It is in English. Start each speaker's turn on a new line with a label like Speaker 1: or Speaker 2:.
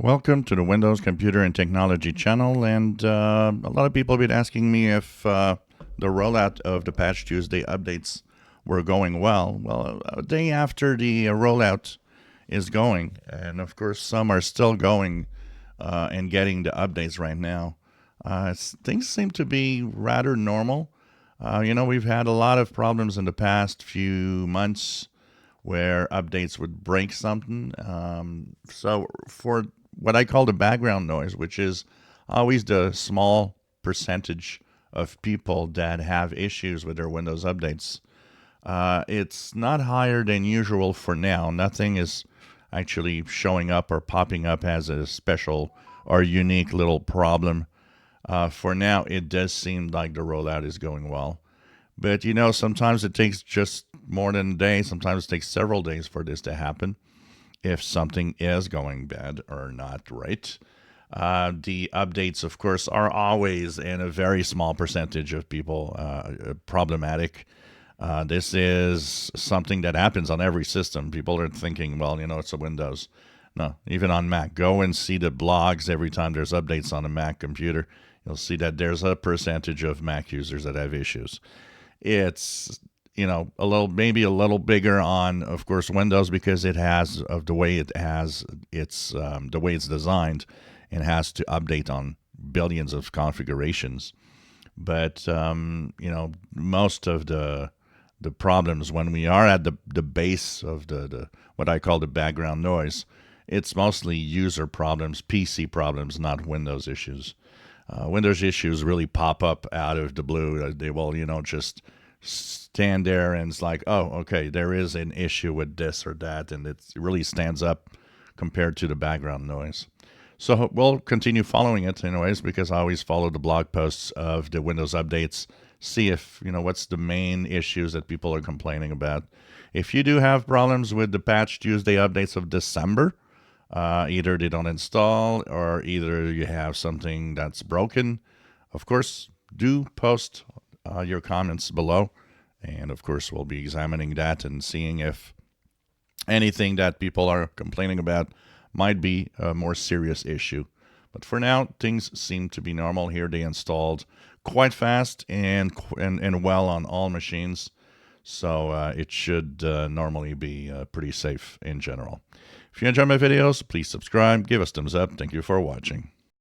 Speaker 1: Welcome to the Windows Computer and Technology channel, and a lot of people have been asking me if the rollout of the Patch Tuesday updates were going well. Well, a day after the rollout is going, and of course some are still going and getting the updates right now. Things seem to be rather normal. We've had a lot of problems in the past few months where updates would break something. So for what I call the background noise, which is always the small percentage of people that have issues with their Windows updates, it's not higher than usual for now. Nothing is actually showing up or popping up as a special or unique little problem. For now, it does seem like the rollout is going well. But sometimes it takes just more than a day. Sometimes it takes several days for this to happen if something is going bad or not right. The updates, of course, are always in a very small percentage of people problematic. This is something that happens on every system. People are thinking, well, it's a Windows. No, even on Mac. Go and see the blogs every time there's updates on a Mac computer. You'll see that there's a percentage of Mac users that have issues. It's maybe a little bigger on, of course, Windows because it has of the way it has it's the way it's designed and has to update on billions of configurations. But most of the problems when we are at the base of the what I call the background noise, it's mostly user problems, PC problems, not Windows issues. Windows issues really pop up out of the blue. They will, just stand there and it's like, oh, okay, there is an issue with this or that, and it really stands up compared to the background noise. So we'll continue following it anyways, because I always follow the blog posts of the Windows updates, see if, what's the main issues that people are complaining about. If you do have problems with the Patch Tuesday updates of December, either they don't install or either you have something that's broken, of course, do post your comments below. And of course, we'll be examining that and seeing if anything that people are complaining about might be a more serious issue. But for now, things seem to be normal here. They installed quite fast and well on all machines. So it should normally be pretty safe in general. If you enjoy my videos, please subscribe, give us thumbs up. Thank you for watching.